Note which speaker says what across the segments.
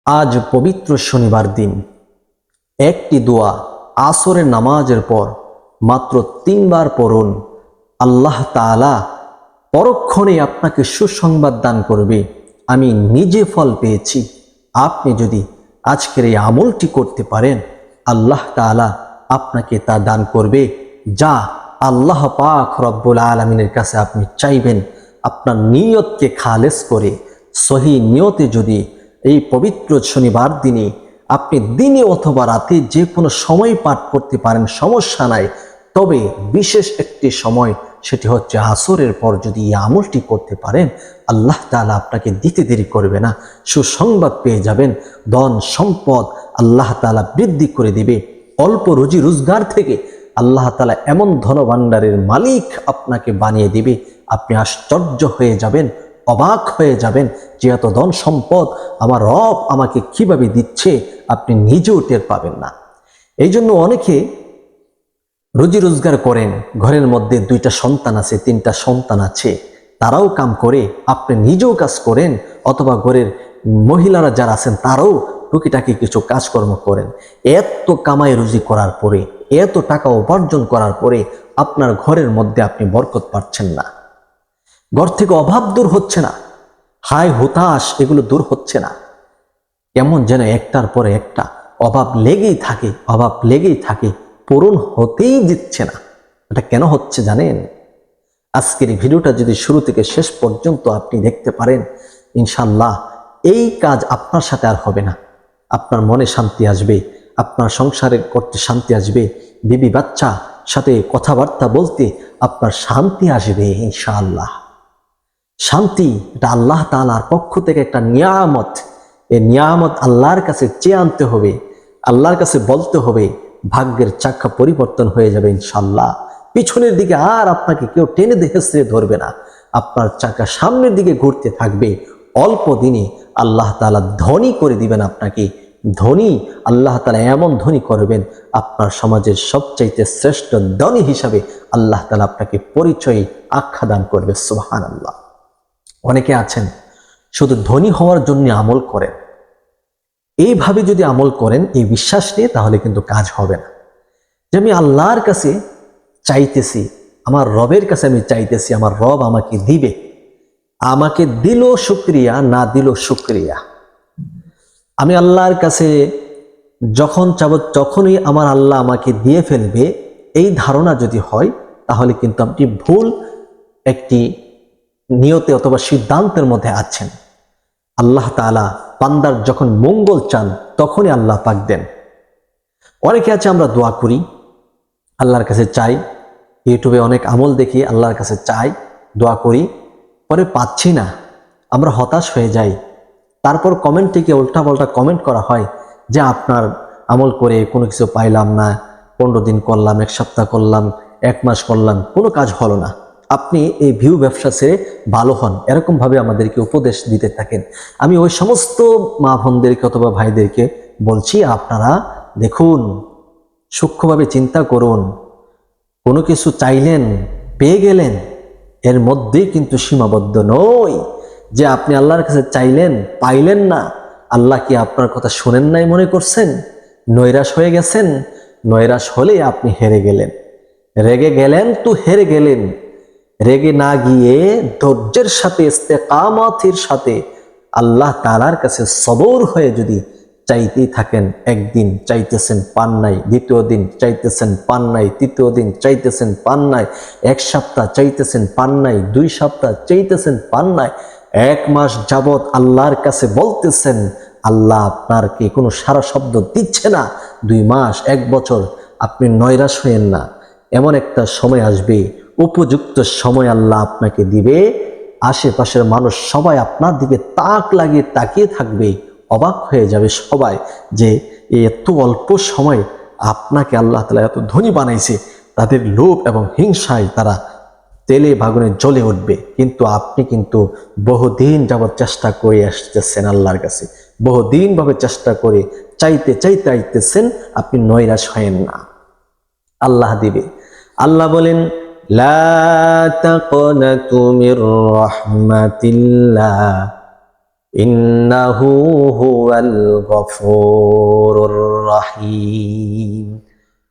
Speaker 1: আজ পবিত্র শনিবার দিন। একটি দোয়া আসরের নামাজের পর মাত্র 3 বার পড়ুন। আল্লাহ তাআলা পরক্ষণে আপনাকে সুসংবাদ দান করবে। আমি নিজে ফল পেয়েছি। আপনি যদি আজকের এই আমলটি করতে পারেন, আল্লাহ তাআলা আপনাকে তা দান করবে, যা আল্লাহ পাক রব্বুল আলামিনের কাছে আপনি চাইবেন। আপনার নিয়তকে খালেস করে সহি নিয়তে যদি এই পবিত্র শনিবার দিনে আপনি দিনে অথবা রাতে যে কোনো সময় পাঠ করতে পারেন, সমস্যা নাই। তবে বিশেষ একটি সময়, সেটি হচ্ছে আসরের পর যদি এই আমলটি করতে পারেন, আল্লাহ তাআলা আপনাকে দিতে দেরি করবে না, সুসংবাদ পেয়ে যাবেন। ধন সম্পদ আল্লাহ তাআলা বৃদ্ধি করে দিবে। অল্প রুজি রোজগার থেকে আল্লাহ তাআলা এমন ধনভাণ্ডারের মালিক আপনাকে বানিয়ে দিবে, আপনি আশ্চর্য হয়ে যাবেন, অবাক হয়ে যাবেন যে এত ধন সম্পদ আমার রব আমাকে কিভাবে দিচ্ছে, আপনি নিজেও টের পাবেন না। এই জন্য অনেকে রুজি রোজগার করেন, ঘরের মধ্যে 2টা সন্তান আছে, 3টা সন্তান আছে, তারাও কাম করে, আপনি নিজেও কাজ করেন, অথবা ঘরের মহিলারা যারা আছেন তারাও টুকিটাকি কিছু কাজকর্ম করেন। এত কামাই রুজি করার পরে, এত টাকা উপার্জন করার পরে আপনার ঘরের মধ্যে আপনি বরকত পাচ্ছেন না, ঘর থেকে অভাব দূর হচ্ছে না, হায় হতাশ এগুলো দূর হচ্ছে না। কেমন যেন একটার পরে একটা অভাব লেগেই থাকে, অভাব লেগেই থাকে, পূরণ হতেই দিচ্ছে না। এটা কেন হচ্ছে জানেন? আজকের এই ভিডিওটা যদি শুরু থেকে শেষ পর্যন্ত আপনি দেখতে পারেন, ইনশাল্লাহ এই কাজ আপনার সাথে আর হবে না। আপনার মনে শান্তি আসবে, আপনার সংসারে করতে শান্তি আসবে, বিবি বাচ্চা সাথে কথাবার্তা বলতে আপনার শান্তি আসবে ইনশাআল্লাহ। শান্তি এটা আল্লাহ তাআলার পক্ষ থেকে একটা নিয়ামত। এই নিয়ামত আল্লাহর কাছে চেয়ে আনতে হবে, আল্লাহর কাছে বলতে হবে, ভাগ্যের চাকা পরিবর্তন হয়ে যাবে ইনশাআল্লাহ। পিছনের দিকে আর আপনাকে কেউ টেনে হেঁচড়ে ধরবে না, আপনার চাকা সামনের দিকে ঘুরতে থাকবে। অল্প দিনে আল্লাহ তাআলা ধনী করে দিবেন আপনাকে। ধনী আল্লাহ তাআলা এমন ধনী করবেন, আপনার সমাজের সবচাইতে শ্রেষ্ঠ ধনী হিসাবে আল্লাহ তাআলা আপনাকে পরিচয় আখ্যা দান করবে। সুবহানাল্লাহ। অনেকে আছেন শুধু ধনী হওয়ার জন্য আমল করেন। এইভাবে যদি আমল করেন, এই বিশ্বাস নিয়ে, তাহলে কিন্তু কাজ হবে না। যে আমি আল্লাহর কাছে চাইতেছি, আমার রবের কাছে আমি চাইতেছি, আমার রব আমাকে দিবে, আমাকে দিল শুকরিয়া, না দিল শুকরিয়া। আমি আল্লাহর কাছে যখন চাবো তখনই আমার আল্লাহ আমাকে দিয়ে ফেলবে, এই ধারণা যদি হয়, তাহলে কিন্তু আপনি ভুল একটি নিয়তে অথবা সিদ্ধান্তের মধ্যে আছেন। আল্লাহ তাআলা বান্দার যখন মঙ্গল চান, তখনই আল্লাহ পাক দেন। অনেকে আছে আমরা দোয়া করি, আল্লাহর কাছে চাই, ইউটিউবে অনেক আমল দেখি, আল্লাহর কাছে চাই, দোয়া করি, পরে পাচ্ছি না, আমরা হতাশ হয়ে যাই। তারপর কমেন্ট থেকে উল্টাপাল্টা কমেন্ট করা হয় যে আপনার আমল করে কোনো কিছু পাইলাম না, 15 দিন করলাম, 1 সপ্তাহ করলাম, 1 মাস করলাম, কোনো কাজ হলো না, আপনি এই ভিউ ব্যবসা ছেড়ে ভালো হন, এরকমভাবে আমাদেরকে উপদেশ দিতে থাকেন। আমি ওই সমস্ত মা বোনদেরকে অথবা ভাইদেরকে বলছি, আপনারা দেখুন, সূক্ষ্মভাবে চিন্তা করুন। কোনো কিছু চাইলেন, পেয়ে গেলেন, এর মধ্যেই কিন্তু সীমাবদ্ধ নয় যে আপনি আল্লাহর কাছে চাইলেন, পাইলেন না, আল্লাহ কি আপনার কথা শোনেন নাই মনে করছেন? নৈরাশ হয়ে গেছেন? নৈরাশ হলে আপনি হেরে গেলেন, রেগে গেলেন তো হেরে গেলেন। রেগে না গিয়ে ধৈর্যের সাথে, ইস্তেকামতের সাথে আল্লাহ তাআলার কাছে সবর হয়ে যদি চাইতেই থাকেন, একদিন চাইতেছেন পান নাই, দ্বিতীয় দিন চাইতেছেন পান নাই, তৃতীয় দিন চাইতেছেন পান নাই, 1 সপ্তাহ চাইতেছেন পান নাই, 2 সপ্তাহ চাইতেছেন পান নাই, 1 মাস যাবৎ আল্লাহর কাছে বলতেছেন, আল্লাহ আপনার কি কোনো সারা শব্দ দিচ্ছে না, 2 মাস, 1 বছর, আপনি নৈরাশ হয়েন না। এমন একটা সময় আসবে, উপযুক্ত সময় আল্লাহ আপনাকে দিবে, আশেপাশের মানুষ সবাই আপনার দিকে তাক লাগিয়ে তাকিয়ে থাকবে, অবাক হয়ে যাবে সবাই যে এত অল্প সময় আপনাকে আল্লাহ তাআলা এত ধনী বানাইছে। তাদের লোভ এবং হিংসায় তারা তেলে বাগুনে জ্বলে উঠবে। কিন্তু আপনি কিন্তু বহুদিন যাবৎ চেষ্টা করে আসতেছেন আল্লাহর কাছে, বহুদিন ভাবে চেষ্টা করে চাইতে চাইতে আইতেছেন, আপনি নৈরাশ হয়েন না, আল্লাহ দিবে। আল্লাহ বলেন, লা তাকনাতু মির রাহমাতিল্লাহ, ইন্নাহু হুয়াল গফুরুর রহিম।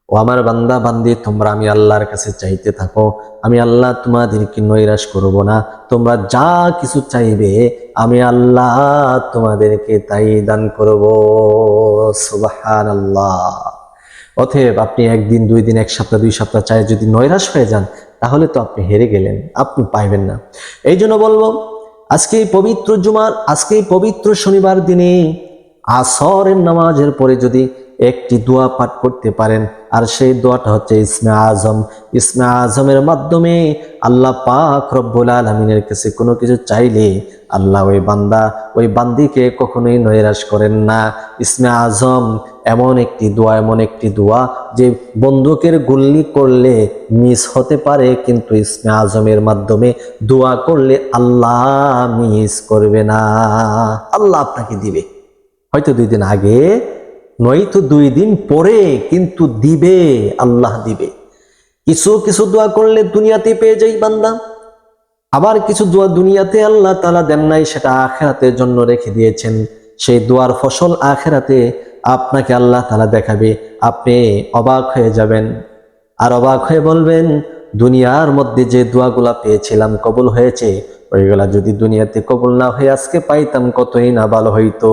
Speaker 1: ও আমার বান্দা বান্দি, তোমরা আমি আল্লাহর কাছে চাইতে থাকো, আমি আল্লাহ তোমাদেরকে নৈরাশ করব না। তোমরা যা কিছু চাইবে আমি আল্লাহ তোমাদেরকে তাই দান করব। সুবহানাল্লাহ। অতএব আপনি একদিন, 2 দিন, 1 সপ্তাহ, 2 সপ্তাহ চাই যদি নৈরাশ হয়ে যান, তাহলে তো আপনি হেরে গেলেন, আপনি পাইবেন না। এই জন্য বলবো, আজকে এই পবিত্র জুমার, আজকে এই পবিত্র শনিবার দিনে আসরের নামাজের পরে যদি একটি দোয়া পাঠ করতে পারেন, আর সেই দোয়াটা হচ্ছে ইসমে আজম। ইসমে আজমের মাধ্যমে আল্লাহ পাক রব্বুল আলামিনের কাছে কোনো কিছু চাইলে আল্লাহ ওই বান্দা, ওই বান্দিকে কখনোই নৈরাশ করেন না। ইসমে আজম এমন একটি দোয়া, এমন একটি দোয়া যে বন্দুকের গুল্লি করলে মিস হতে পারে, কিন্তু ইসমে আজমের মাধ্যমে দোয়া করলে আল্লাহ মিস করবে না, আল্লাহ আপনাকে দিবে। হয়তো 2 দিন আগে, নয়তো 2 দিন পরে, কিন্তু দিবে, আল্লাহ দিবে। কিছু কিছু দোয়া করলে দুনিয়াতে পেয়ে যাই বান্দা, আবার কিছু দোয়া দুনিয়াতে আল্লাহ তাআলা দেন নাই, সেটা আখিরাতের জন্য রেখে দিয়েছেন। সেই দোয়ার ফসল আখিরাতে আপনাকে আল্লাহ তাআলা দেখাবে। আপনি অবাক হয়ে যাবেন, আর অবাক হয়ে বলবেন, দুনিয়ার মধ্যে যে দোয়াগুলা পেয়েছিলাম কবুল হয়েছে, ওইগুলা যদি দুনিয়াতে কবুল না হয়ে আজকে পাইতাম কতই না ভালো হইতো।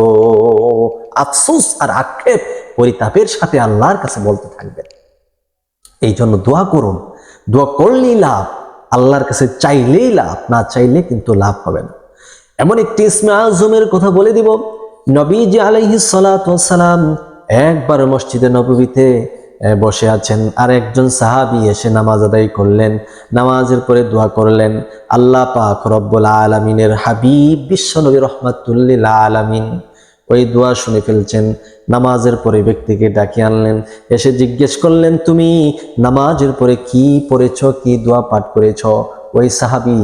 Speaker 1: আফসোস আর আক্ষেপ, পরিতাপের সাথে আল্লাহর কাছে বলতে থাকবেন। এই জন্য দোয়া করুন, দোয়া করলেই লাভ, আল্লাহর কাছে চাইলেই লাভ, না চাইলে কিন্তু লাভ হবে না। এমন একটি ইসমে আজমের কথা বলে দিব, নবীজি আলাইহিস সালাতু ওয়াস সালাম একবার মসজিদে নববীতে বসে আছেন, আর একজন সাহাবী এসে নামাজ আদায় করলেন। নামাজের পরে দোয়া করলেন, আল্লাহ পাক রব্বুল আলামিনের হাবিব বিশ্বনবী রাহমাতুল লিল আলামিন ওই দোয়া শুনে ফেলছেন। নামাজের পরে ব্যক্তিকে ডাকিয়ে আনলেন, এসে জিজ্ঞেস করলেন, তুমি নামাজের পরে কি পড়েছ, কি দোয়া পাঠ করেছ? ওই সাহাবী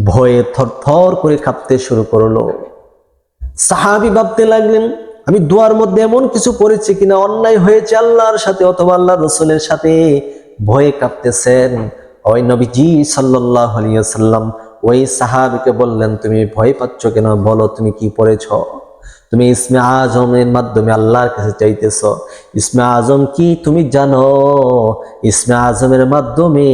Speaker 1: ভয়ে থরথর করে কাঁপতে শুরু করলো। সাহাবী ভাবতে লাগলেন, আমি দোয়ার মধ্যে এমন কিছু পড়েছি কিনা, অন্যায় হয়েছে আল্লাহর সাথে অথবা আল্লাহর রাসূলের সাথে। ভয়ে কাঁপতেছেন। ওই নবীজি সাল্লাল্লাহু আলাইহি ওয়াসাল্লাম ওই সাহাবীকে বললেন, তুমি ভয় পাচ্ছ কেন, বলো তুমি কি পড়েছ? তুমি ইসমে আজমের মাধ্যমে আল্লাহর কাছে চাইতেছ। ইসমে আজম কি তুমি জানো? ইসমে আজমের মাধ্যমে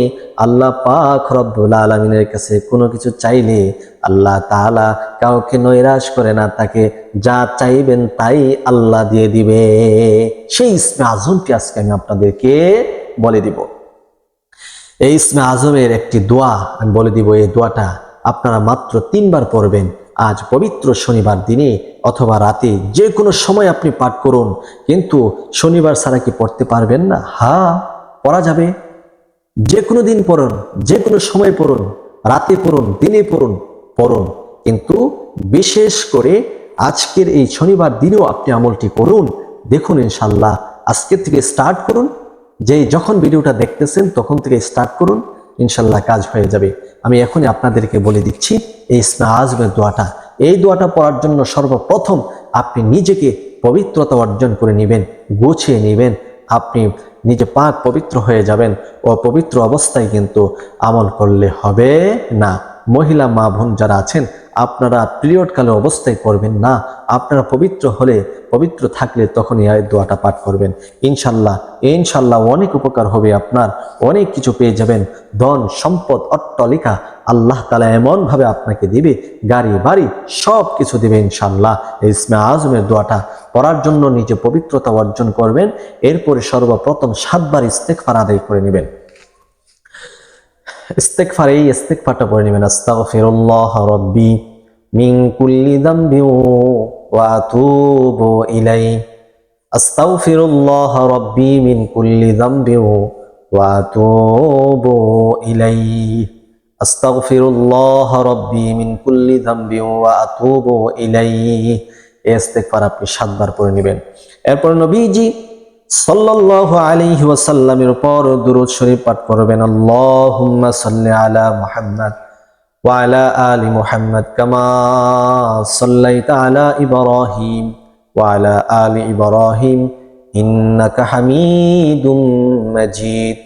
Speaker 1: আল্লাহ পাক রব্বুল আলামিনের কাছে কোনো কিছু চাইলে আল্লাহ তাআলা কাউকে নৈরাশ করে না, তাকে যা চাইবেন তাই আল্লাহ দিয়ে দিবে। সেই ইসমে আজমটি আজকে আমি আপনাদেরকে বলে দিব। এই ইসমে আজমের একটি দোয়া আমি বলে দিব। এই দোয়াটা আপনারা মাত্র 3 বার পড়বেন। আজ পবিত্র শনিবার দিনে অথবা রাতে যে কোনো সময় আপনি পাঠ করুন। কিন্তু শনিবার ছাড়া কি পড়তে পারবেন না? হ্যাঁ, পড়া যাবে। যে কোনো দিন পড়ুন, যে কোনো সময় পড়ুন, রাতে পড়ুন, দিনে পড়ুন, পড়ুন। কিন্তু বিশেষ করে আজকের এই শনিবার দিনেও আপনি আমলটি করুন। দেখুন ইনশাল্লাহ, আজকে থেকে স্টার্ট করুন। যে যখন ভিডিওটা দেখতেছেন তখন থেকে স্টার্ট করুন, ইনশাল্লাহ কাজ হয়ে যাবে। আমি এখনই আপনাদেরকে বলে দিচ্ছি এই ইসমে আজমের দোয়াটা। এই দোয়াটা পড়ার জন্য সর্বপ্রথম আপনি নিজেকে পবিত্রতা অর্জন করে নেবেন, গুছিয়ে নেবেন। আপনি নিজে পাক পবিত্র হয়ে যাবেন। অপবিত্র অবস্থায় কিন্তু আমল করলে হবে না। মহিলা মা বোন যারা আছেন, আপনারা পিরিয়ড কালে অবস্থায় করবেন না। আপনারা পবিত্র হলে, পবিত্র থাকলে তখনই এই দোয়াটা পাঠ করবেন। ইনশাল্লাহ ইনশাল্লাহ অনেক উপকার হবে আপনার, অনেক কিছু পেয়ে যাবেন। ধন সম্পদ অট্টালিকা আল্লাহ তাআলা এমন ভাবে আপনাকে দিবে, গাড়ি বাড়ি সব কিছু দিবে ইনশাল্লাহ। এই ইসমে আজমের দোয়াটা পড়ার জন্য নিজে পবিত্রতা অর্জন করবেন। এরপরে সর্বপ্রথম 7 বার ইস্তেগফার আদায় করে নেবেন। ইস্তেগফার, এই ইস্তেগফারটা পড়ে নেবেন, আস্তাগফিরুল্লাহ রাব্বি মিন কুল্লি যামবি ওয়া আতুবু ইলাইহি। আস্তাগফিরুল্লাহ রাব্বি মিন কুল্লি যামবি ওয়া আতুবু ইলাইহি। আস্তাগফিরুল্লাহ রাব্বি মিন কুল্লি যামবি ওয়া আতুবু ইলাইহি। এই ইস্তেগফার আপনি 7 বার পড়ে নেবেন। এরপর নবীজি সাল্লাল্লাহু আলাইহি ওয়াসাল্লামের উপর দুরূদ শরীফ পাঠ করবেন। আল্লাহুম্মা সাল্লি আলা মুহাম্মাদ ওয়া আলা আলি মুহাম্মাদ কামা সাল্লাইতা আলা ইব্রাহিম ওয়া আলা আলি ইব্রাহিম ইন্নাকা হামিদুম মাজিদ।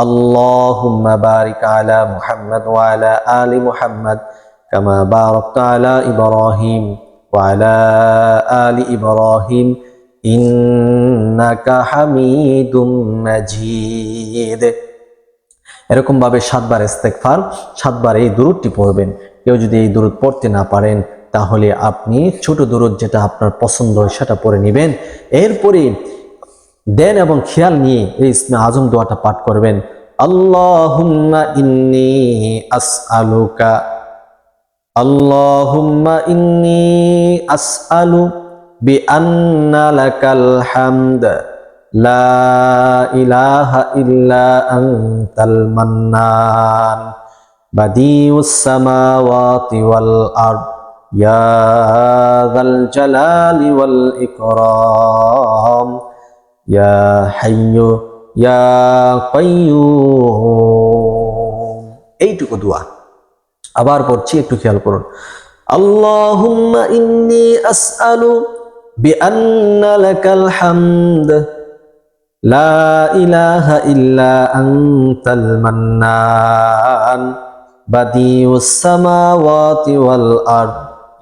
Speaker 1: আল্লাহুম্মা বারিক আলা মুহাম্মাদ ওয়া আলা আলি মুহাম্মাদ কামা বারাকতা আলা ইব্রাহিম وعلى آل إبراهيم إنك حميد مجيد। এরকম ভাবে 7 বার ইস্তেগফার, 7 বার এই দুরূদটি পড়বেন। কেউ যদি এই দুরূদ পড়তে না পারেন তাহলে আপনি ছোট দুরূদ যেটা আপনার পছন্দ হয় সেটা পড়ে নেবেন। এরপরে দেন এবং খেয়াল নিয়ে এই ইসমে আজম দোয়াটা পাঠ করবেন। আল্লাহুম্মা ইন্নী আসআলুকা, আল্লাহুম্মা ইন্নী আসআলু বিআন্না লাকাল হামদ লা ইলাহা ইল্লা আনতাল মান্নান বাদিউস সামাওয়াতি ওয়াল আরদ ইয়া যাল জালালি ওয়াল ইকরাম ইয়া হাইয়্যু ইয়া কাইয়্যুম। এইটুকু দোয়া আবার পড়ছি, একটু খেয়াল করুন। আল্লাহুম্মা ইন্নী আসআলু বিআন্না লাকাল হামদ লা ইলাহা ইল্লা আনতাল মান্নান বাদিউস সামাওয়াতি ওয়াল আরদ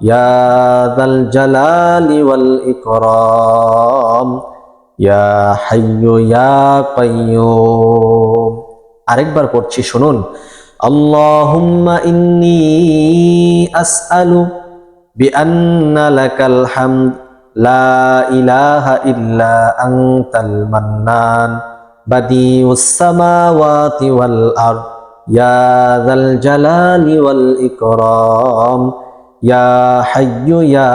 Speaker 1: ইয়া যাল জালালি ওয়াল ইকরাম ইয়া হাইয়্যু ইয়া কাইয়্যুম। আরেকবার পড়ছি, শুনুন। আল্লাহুম্মা ইন্নী আসআলু বিআন্না লাকাল হামদ লা ইলাহা ইল্লা আনতাল মান্নান বাদিউস সামাওয়াতি ওয়াল আরদ ইয়া যাল জালালি ওয়াল ইকরাম ইয়া হাইয়্যু ইয়া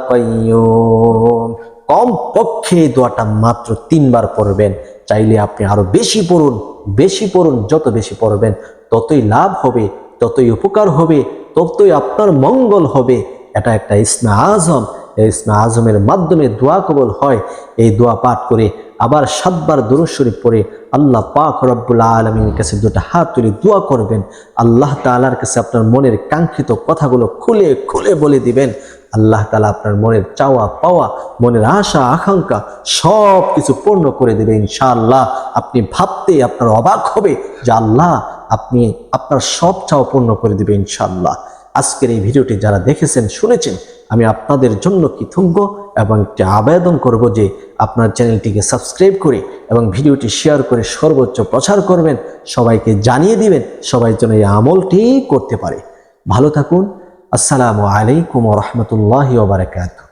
Speaker 1: কাইয়্যুম। কম পক্ষে দোয়াটা মাত্র 3 বার পড়বেন। চাইলে আপনি আরো বেশি পড়ুন, বেশি পড়ুন। যত বেশি পড়বেন ততই লাভ হবে, ততই উপকার হবে, ততই আপনার মঙ্গল হবে। এটা একটা ইসমে আজম। এই ইসমে আজমের মাধ্যমে দোয়া কবুল হয়। এই দোয়া পাঠ করে আবার 7 বার দুরূদ শরীফ পড়ে আল্লাহ পাক রব্বুল আলামিনের কাছে দুটো হাত তুলে দোয়া করবেন। আল্লাহ তাআলার কাছে আপনার মনের কাঙ্ক্ষিত কথাগুলো খুলে খুলে বলে দিবেন। আল্লাহ তাআলা আপনার মনের চাওয়া পাওয়া, মনের আশা আকাঙ্ক্ষা সব কিছু পূর্ণ করে দেবে ইনশাআল্লাহ। আপনি ভাবতে আপনার অবাক হবে যে আল্লাহ আপনি আপনার সব চাওয়া পূর্ণ করে দেবে ইনশাআল্লাহ। আজকের এই ভিডিওটি যারা দেখেছেন শুনেছেন, আমি আপনাদের জন্য কৃতজ্ঞ এবং একটি আবেদন করব যে আপনার চ্যানেলটিকে সাবস্ক্রাইব করে এবং ভিডিওটি শেয়ার করে সর্বোচ্চ প্রচার করবেন, সবাইকে জানিয়ে দিবেন, সবাই যেন এই আমলটি করতে পারে। ভালো থাকুন। আসসালামু আলাইকুম ওয়া রাহমাতুল্লাহি ওয়া বারাকাতুহু।